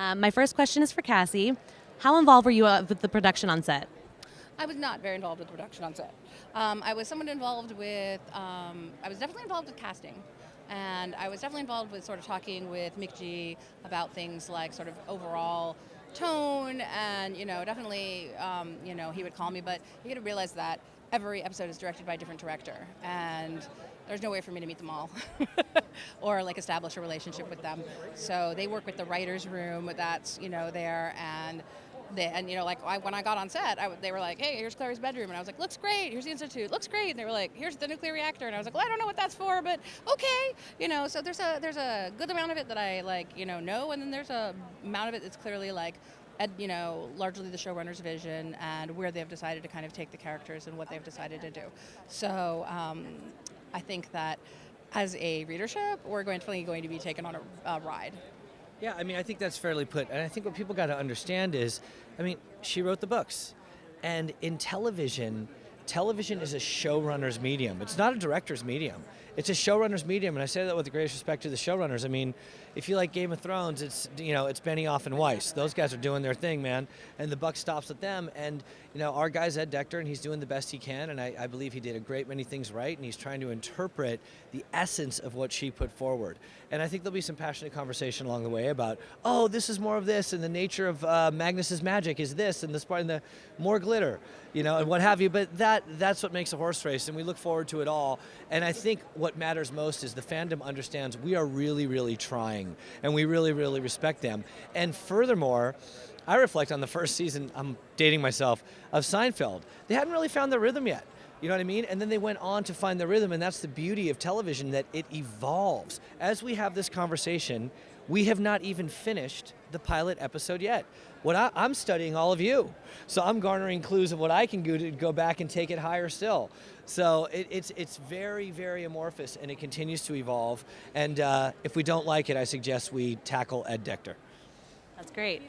My first question is for Cassie. How involved were you with the production on set? I was not very involved with the production on set. I was somewhat involved with, I was definitely involved with casting. And I was definitely involved with sort of talking with McG about things like sort of overall tone and, definitely, he would call me, but you got to realize that every episode is directed by a different director. And there's no way for me to meet them all or like establish a relationship with them. So they work with the writer's room that's, there, and when I got on set, they were like, hey, here's Clary's bedroom. And I was like, looks great. Here's the institute. Looks great. And they were like, here's the nuclear reactor. And I was like, well, I don't know what that's for, but okay. So there's a good amount of it that I know. And then there's a amount of it that's clearly largely the showrunner's vision and where they've decided to kind of take the characters and what they've decided to do. So I think that as a readership, we're definitely going to be taken on a ride. Yeah, I think that's fairly put. And I think what people got to understand is, she wrote the books. And in television is a showrunner's medium. It's not a director's medium. It's a showrunner's medium, and I say that with the greatest respect to the showrunners. If you like Game of Thrones, it's Benioff and Weiss. Those guys are doing their thing, man, and the buck stops with them. And our guy's Ed Decter, and he's doing the best he can, and I believe he did a great many things right, and he's trying to interpret the essence of what she put forward. And I think there'll be some passionate conversation along the way about, oh, this is more of this, and the nature of Magnus's magic is this, and this part, and the more glitter, and what have you. But that's what makes a horse race, and we look forward to it all. And I think what matters most is the fandom understands we are really, really trying, and we really, really respect them. And furthermore, I reflect on the first season, I'm dating myself, of Seinfeld. They hadn't really found their rhythm yet. You know what I mean? And then they went on to find their rhythm, and that's the beauty of television, that it evolves. As we have this conversation, we have not even finished the pilot episode yet. I'm studying all of you. So I'm garnering clues of what I can do to go back and take it higher still. So it's very, very amorphous, and it continues to evolve. And if we don't like it, I suggest we tackle Ed Decter. That's great.